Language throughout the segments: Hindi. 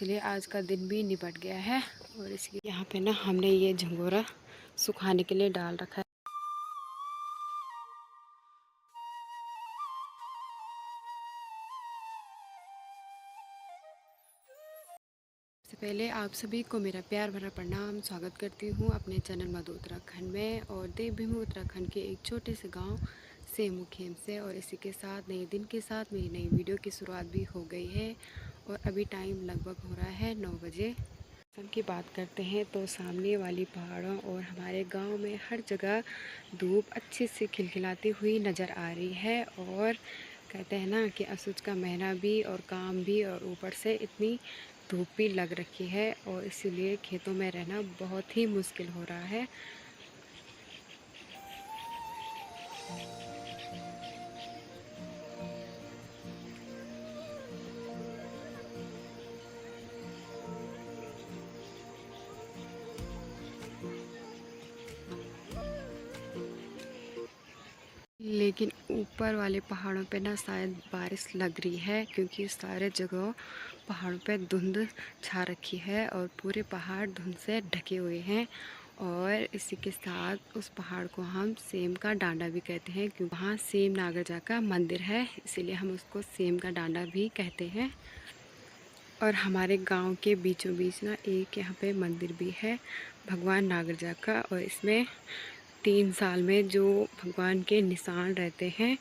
इसलिए आज का दिन भी निपट गया है। और इसके यहाँ पे ना हमने ये झंगोरा सुखाने के लिए डाल रखा है। सबसे पहले आप सभी को मेरा प्यार भरा प्रणाम, स्वागत करती हूँ अपने चैनल मधु उत्तराखंड में। और देवभूमि उत्तराखंड के एक छोटे से गांव सेमुखेम से। और इसी के साथ नए दिन के साथ मेरी नई वीडियो की शुरुआत भी हो गई है। और अभी टाइम लगभग हो रहा है 9 बजे। मौसम की बात करते हैं तो सामने वाली पहाड़ों और हमारे गांव में हर जगह धूप अच्छे से खिलखिलाती हुई नज़र आ रही है। और कहते हैं ना कि असुच का महीना भी और काम भी, और ऊपर से इतनी धूप भी लग रखी है और इसीलिए खेतों में रहना बहुत ही मुश्किल हो रहा है। लेकिन ऊपर वाले पहाड़ों पे ना शायद बारिश लग रही है, क्योंकि सारे जगह पहाड़ों पे धुंध छा रखी है और पूरे पहाड़ धुंध से ढके हुए हैं। और इसी के साथ उस पहाड़ को हम सेम का डांडा भी कहते हैं, क्योंकि वहाँ सेम नागरजा का मंदिर है, इसीलिए हम उसको सेम का डांडा भी कहते हैं। और हमारे गांव के बीचों बीच ना एक यहाँ पे मंदिर भी है भगवान नागरजा का। और इसमें 3 साल में जो भगवान के निशान रहते हैं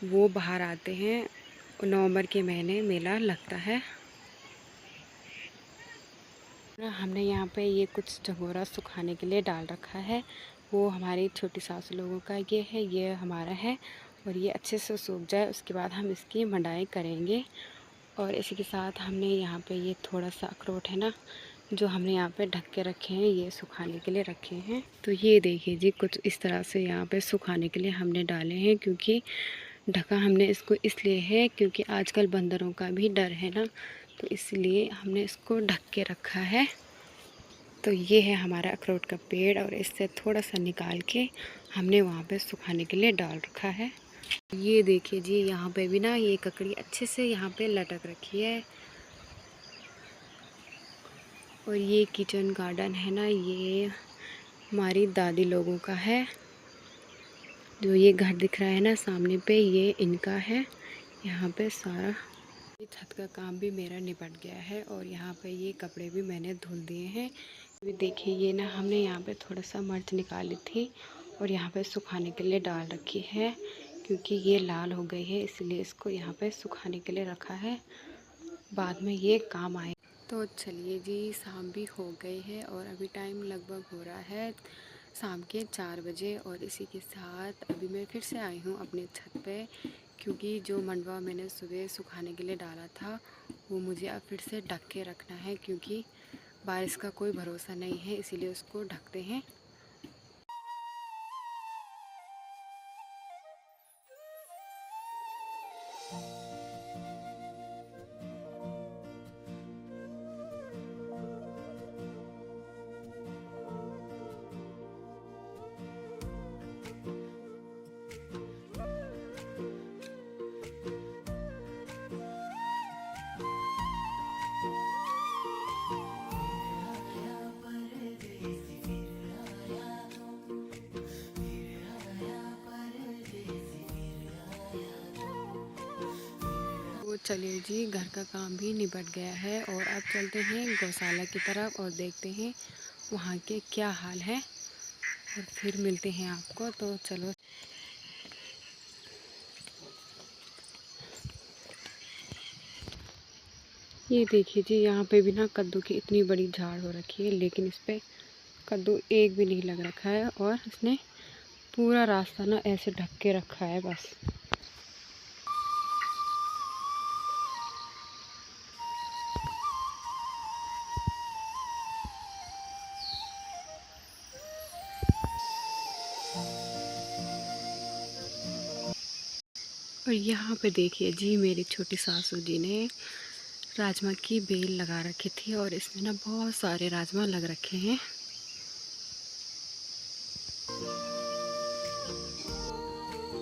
वो बाहर आते हैं। नवंबर के महीने मेला लगता है। हमने यहाँ पे ये कुछ झंगोरा सुखाने के लिए डाल रखा है। वो हमारी छोटी सासू लोगों का ये है, ये हमारा है। और ये अच्छे से सूख जाए उसके बाद हम इसकी मंडाई करेंगे। और इसी के साथ हमने यहाँ पे ये थोड़ा सा अखरोट है ना, जो हमने यहाँ पे ढक के रखे हैं, ये सुखाने के लिए रखे हैं। तो ये देखिए जी, कुछ इस तरह से यहाँ पे सुखाने के लिए हमने डाले हैं। क्योंकि ढका हमने इसको इसलिए है क्योंकि आजकल बंदरों का भी डर है ना, तो इसलिए हमने इसको ढक के रखा है। तो ये है हमारा अखरोट का पेड़, और इससे थोड़ा सा निकाल के हमने वहाँ पे सुखाने के लिए डाल रखा है। ये देखिए जी, यहाँ पे भी ना ये ककड़ी अच्छे से यहाँ पे लटक रखी है। और ये किचन गार्डन है ना, ये हमारी दादी लोगों का है। जो ये घर दिख रहा है ना सामने पे, ये इनका है। यहाँ पे सारा ये छत का काम भी मेरा निपट गया है। और यहाँ पे ये कपड़े भी मैंने धुल दिए हैं। अभी देखिए ये ना हमने यहाँ पे थोड़ा सा मिर्च निकाली थी और यहाँ पे सुखाने के लिए डाल रखी है, क्योंकि ये लाल हो गई है, इसलिए इसको यहाँ पे सुखाने के लिए रखा है, बाद में ये काम आए। तो चलिए जी, शाम भी हो गई है और अभी टाइम लगभग हो रहा है शाम के 4 बजे। और इसी के साथ अभी मैं फिर से आई हूँ अपने छत पे, क्योंकि जो मंडवा मैंने सुबह सुखाने के लिए डाला था वो मुझे अब फिर से ढक के रखना है, क्योंकि बारिश का कोई भरोसा नहीं है, इसीलिए उसको ढकते हैं। तो चलिए जी, घर का काम भी निपट गया है और अब चलते हैं गौशाला की तरफ और देखते हैं वहाँ के क्या हाल है, और फिर मिलते हैं आपको। तो चलो। ये देखिए जी, यहाँ पे भी ना कद्दू की इतनी बड़ी झाड़ हो रखी है, लेकिन इस पे कद्दू एक भी नहीं लग रखा है। और इसने पूरा रास्ता ना ऐसे ढक के रखा है बस। और यहाँ पे देखिए जी, मेरी छोटी सासू जी ने राजमा की बेल लगा रखी थी और इसमें ना बहुत सारे राजमा लग रखे हैं।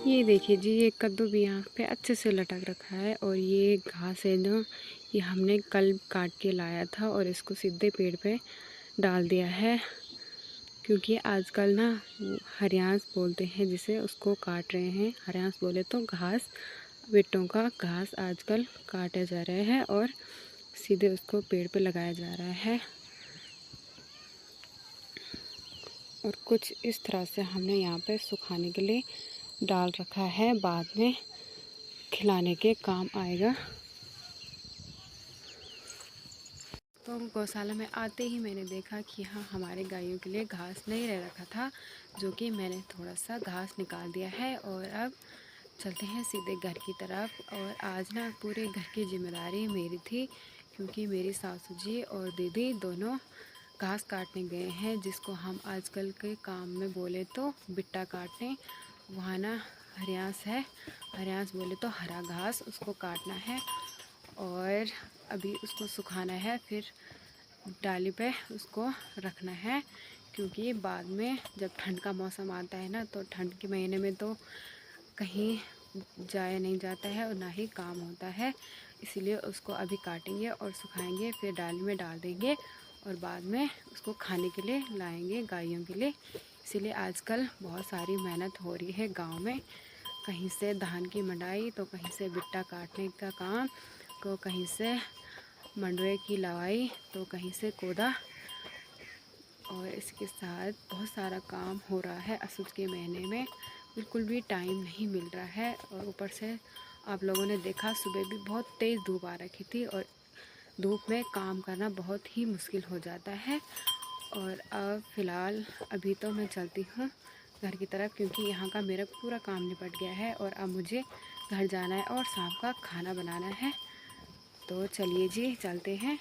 ये देखिए जी, ये कद्दू भी यहाँ पे अच्छे से लटक रखा है। और ये घास है ना, ये हमने कल काट के लाया था और इसको सीधे पेड़ पे डाल दिया है, क्योंकि आजकल ना हरियास बोलते हैं जिसे, उसको काट रहे हैं। हरियास बोले तो घास, बिट्टों का घास आजकल काटा जा रहा है और सीधे उसको पेड़ पे लगाया जा रहा है। और कुछ इस तरह से हमने यहाँ पे सुखाने के लिए डाल रखा है, बाद में खिलाने के काम आएगा। तो गौशाला में आते ही मैंने देखा कि हाँ, हमारे गायों के लिए घास नहीं रह रखा था, जो कि मैंने थोड़ा सा घास निकाल दिया है। और अब चलते हैं सीधे घर की तरफ। और आज ना पूरे घर की जिम्मेदारी मेरी थी, क्योंकि मेरी सासू जी और दीदी दोनों घास काटने गए हैं, जिसको हम आजकल के काम में बोले तो बिट्टा काटने। वहाँ ना हरियास है, हरियास बोले तो हरा घास, उसको काटना है और अभी उसको सुखाना है, फिर डाली पे उसको रखना है। क्योंकि बाद में जब ठंड का मौसम आता है ना, तो ठंड के महीने में तो कहीं जाया नहीं जाता है और ना ही काम होता है। इसीलिए उसको अभी काटेंगे और सुखाएंगे, फिर डाली में डाल देंगे और बाद में उसको खाने के लिए लाएंगे गायों के लिए। इसीलिए आजकल बहुत सारी मेहनत हो रही है गांव में, कहीं से धान की मंडाई, तो कहीं से बिट्टा काटने का काम, तो कहीं से मंडवे की लवाई, तो कहीं से कोदा। और इसके साथ बहुत सारा काम हो रहा है। असुज के महीने में बिल्कुल भी टाइम नहीं मिल रहा है। और ऊपर से आप लोगों ने देखा, सुबह भी बहुत तेज़ धूप आ रखी थी और धूप में काम करना बहुत ही मुश्किल हो जाता है। और अब फ़िलहाल अभी तो मैं चलती हूँ घर की तरफ, क्योंकि यहाँ का मेरा पूरा काम निपट गया है और अब मुझे घर जाना है और शाम का खाना बनाना है। तो चलिए जी, चलते हैं।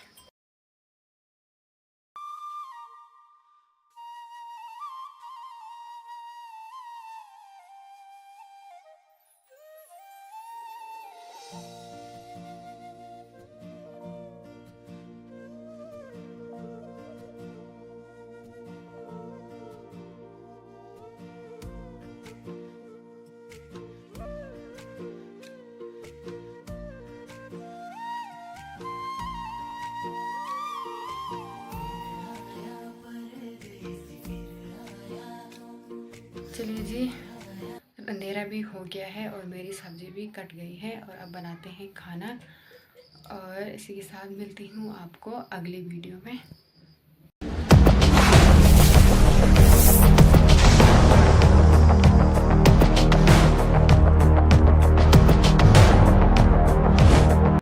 चलिए जी, अंधेरा भी हो गया है और मेरी सब्ज़ी भी कट गई है और अब बनाते हैं खाना। और इसी के साथ मिलती हूँ आपको अगली वीडियो में।